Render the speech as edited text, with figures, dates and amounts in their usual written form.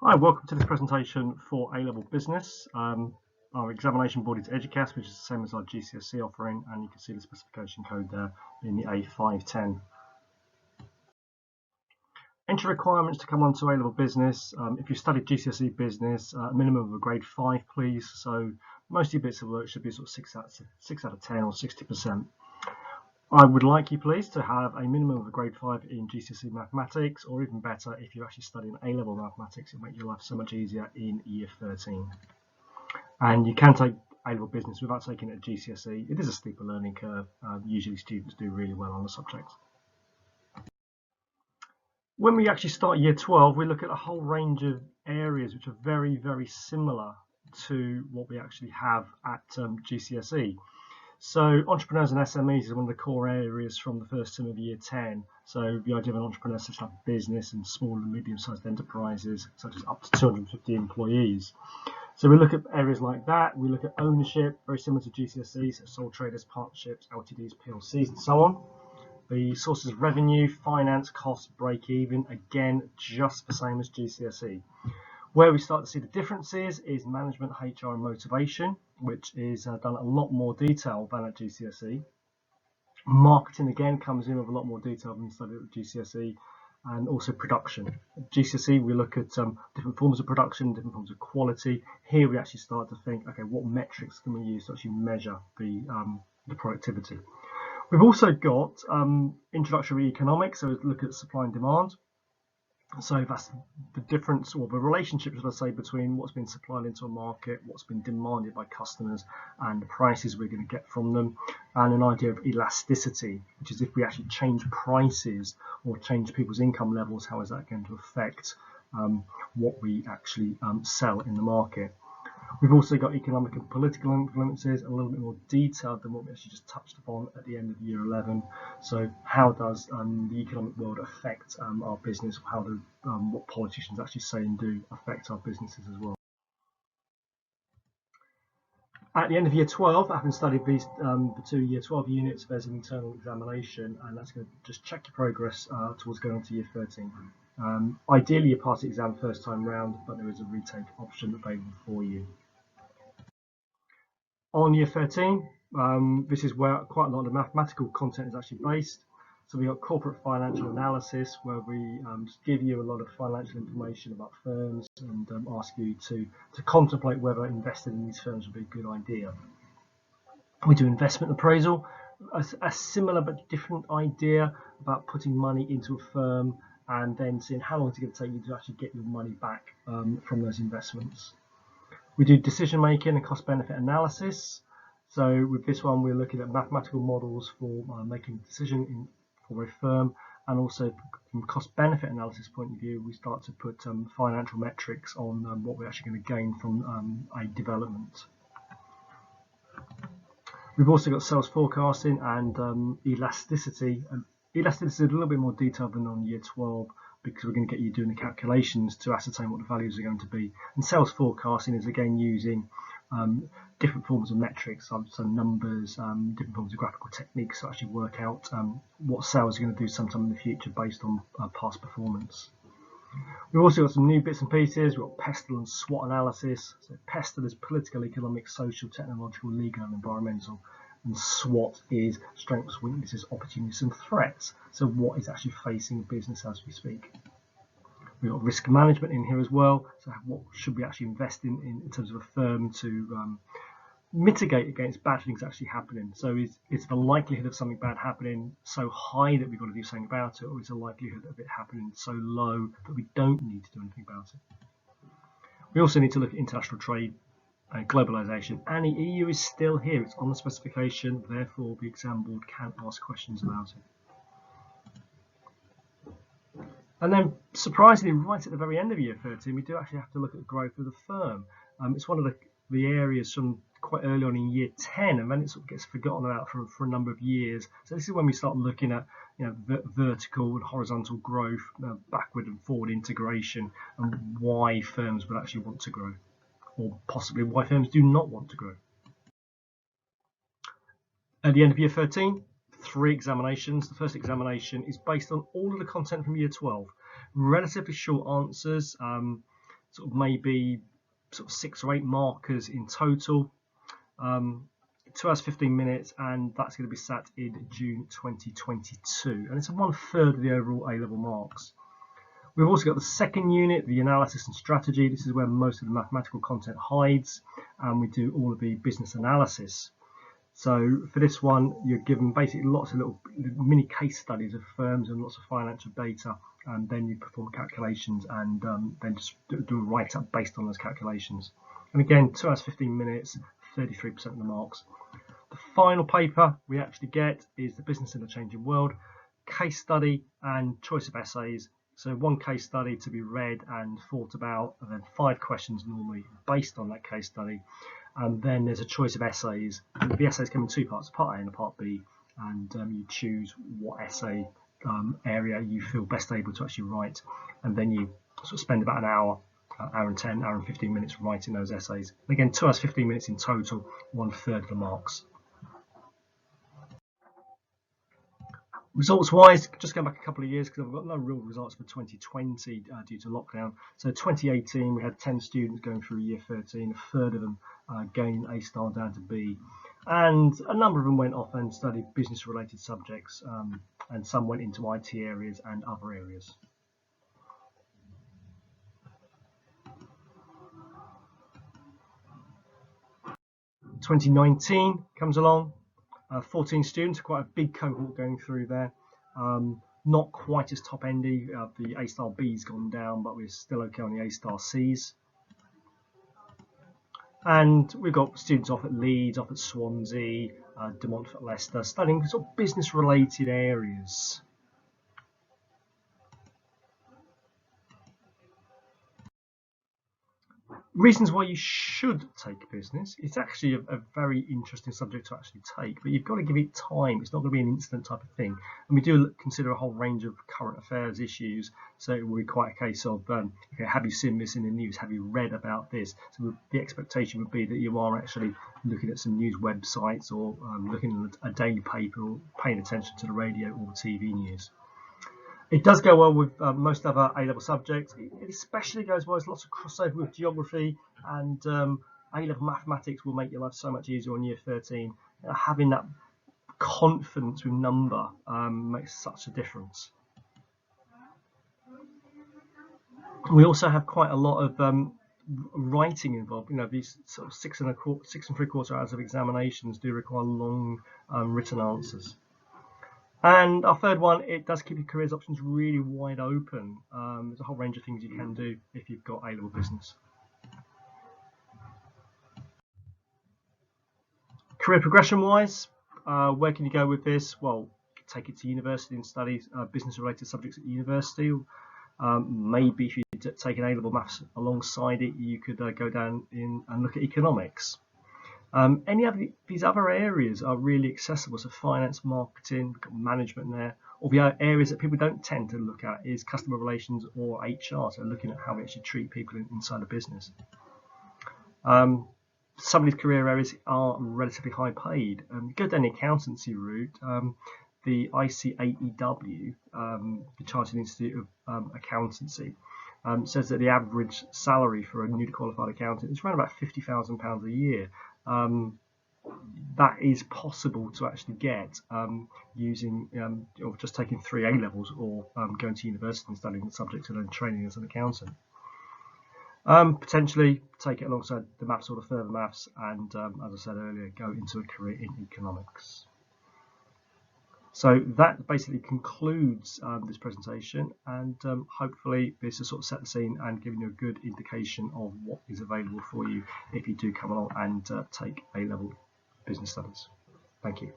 Hi, welcome to this presentation for A-Level Business. Our examination board is EDUCAS, which is the same as our GCSE offering, and you can see the specification code there in the A510. Entry requirements to come on to A-Level Business. If you studied GCSE Business, a minimum of a grade 5, please. So most of your bits of work should be sort of 6 out of 10 or 60%. I would like you, please, to have a minimum of a grade 5 in GCSE Mathematics, or even better, if you're actually studying A-Level Mathematics, it'll make your life so much easier in Year 13. And you can take A-Level Business without taking it at GCSE. It is a steeper learning curve. Usually students do really well on the subject. When we actually start Year 12, we look at a whole range of areas which are very, very similar to what we actually have at GCSE. So entrepreneurs and SMEs is one of the core areas from the first term of Year 10. So the idea of an entrepreneur such as business and small and medium-sized enterprises, such as up to 250 employees. So we look at areas like that. We look at ownership, very similar to GCSE, so sole traders, partnerships, LTDs, PLCs, and so on. The sources of revenue, finance, cost, break even, again, just the same as GCSE. Where we start to see the differences is management, HR, and motivation, which is done a lot more detail than at GCSE. Marketing, again, comes in with a lot more detail than studied at GCSE, and also production. At GCSE, we look at different forms of production, different forms of quality. Here, we actually start to think, okay, what metrics can we use to actually measure the productivity? We've also got introductory economics, so we look at supply and demand. So that's the difference, or the relationship, should I say, between what's been supplied into a market, what's been demanded by customers, and the prices we're going to get from them, and an idea of elasticity, which is if we actually change prices or change people's income levels, how is that going to affect what we actually sell in the market. We've also got economic and political influences, a little bit more detailed than what we actually just touched upon at the end of Year 11. So how does the economic world affect our business? How do what politicians actually say and do affect our businesses as well? At the end of Year 12, having studied these the 2 Year 12 units, there's an internal examination, and that's going to just check your progress towards going on to Year 13. Ideally, you pass the exam first time round, but there is a retake option available for you. On Year 13, this is where quite a lot of mathematical content is actually based. So we've got corporate financial analysis, where we just give you a lot of financial information about firms and ask you to contemplate whether investing in these firms would be a good idea. We do investment appraisal, a similar but different idea about putting money into a firm and then seeing how long it's going to take you to actually get your money back from those investments. We do decision making and cost benefit analysis. So with this one, we're looking at mathematical models for making a decision for a firm, and also from a cost benefit analysis point of view, we start to put financial metrics on what we're actually going to gain from a development. We've also got sales forecasting and elasticity. Elasticity is a little bit more detailed than on Year 12, because we're going to get you doing the calculations to ascertain what the values are going to be. And sales forecasting is again using different forms of metrics, so numbers, different forms of graphical techniques to actually work out what sales are going to do sometime in the future based on past performance. We've also got some new bits and pieces. We've got PESTEL and SWOT analysis. So PESTEL is political, economic, social, technological, legal, and environmental. And SWOT is strengths, weaknesses, opportunities, and threats. So what is actually facing business as we speak. We've got risk management in here as well. So what should we actually invest in terms of a firm to mitigate against bad things actually happening? So is the likelihood of something bad happening so high that we've got to do something about it, or is the likelihood of it happening so low that we don't need to do anything about it? We also need to look at international trade, globalization, and the EU is still here. It's on the specification, therefore the exam board can ask questions about it. And then, surprisingly, right at the very end of Year 13, we do actually have to look at the growth of the firm. It's one of the areas from quite early on in Year 10, and then it sort of gets forgotten about for a number of years. So this is when we start looking at vertical and horizontal growth, backward and forward integration, and why firms would actually want to grow, or possibly why firms do not want to grow. At the end of Year 13, 3 examinations. The first examination is based on all of the content from Year 12. Relatively short answers. sort of maybe sort of 6 or 8 markers in total. 2 hours 15 minutes, and that's going to be sat in June 2022, and it's 1/3 of the overall A-level marks. We've also got the second unit, the analysis and strategy. This is where most of the mathematical content hides, and we do all of the business analysis. So for this one, you're given basically lots of little mini case studies of firms and lots of financial data, and then you perform calculations and then just do a write-up based on those calculations. And again, 2 hours 15 minutes, 33% of the marks. The final paper we actually get is the Business in a Changing World, case study and choice of essays. So 1 case study to be read and thought about, and then 5 questions normally based on that case study. And then there's a choice of essays. The essays come in 2 parts, part A and a part B, and you choose what essay area you feel best able to actually write, and then you sort of spend about an hour, hour and 10, hour and 15 minutes writing those essays. And again, 2 hours 15 minutes in total, 1/3 of the marks. Results wise, just going back a couple of years because I've got no real results for 2020 due to lockdown. So 2018 we had 10 students going through year 13, 1/3 of them gaining A star down to B, and a number of them went off and studied business related subjects, and some went into IT areas and other areas. In 2019 comes along. 14 students, quite a big cohort going through there. Not quite as top endy. The A star B's gone down, but we're still okay on the A star C's. And we've got students off at Leeds, off at Swansea, De Montfort, Leicester, studying sort of business related areas. Reasons why you should take business. It's actually a very interesting subject to actually take, but you've got to give it time. It's not going to be an instant type of thing. And we do consider a whole range of current affairs issues. So it will be quite a case of, okay, have you seen this in the news? Have you read about this? So the expectation would be that you are actually looking at some news websites, or looking at a daily paper, or paying attention to the radio or the TV news. It does go well with most other A-level subjects. It especially goes well. There's lots of crossover with geography, and A-level mathematics will make your life so much easier on year 13. Having that confidence with number makes such a difference. We also have quite a lot of writing involved. You know, these sort of 6 and 3/4 hours of examinations do require long written answers. And our third one, it does keep your careers options really wide open. There's a whole range of things you can do if you've got A-level business. Career progression wise, where can you go with this? Well, take it to university and study business related subjects at university. Maybe if you take an A-level maths alongside it, you could go down in and look at economics. Any of these other areas are really accessible, so finance, marketing, we've got management there. Or the other areas that people don't tend to look at is customer relations or HR, so looking at how we actually treat people inside a business. Some of these career areas are relatively high paid. Go down the accountancy route. The ICAEW, the Chartered Institute of Accountancy, says that the average salary for a newly qualified accountant is around about £50,000 a year. That is possible to actually get using or just taking 3 A-levels, or going to university and studying the subject and then training as an accountant. Potentially take it alongside the maths or the further maths, and as I said earlier, go into a career in economics. So that basically concludes this presentation, and hopefully this has sort of set the scene and given you a good indication of what is available for you if you do come along and take A-level business studies. Thank you.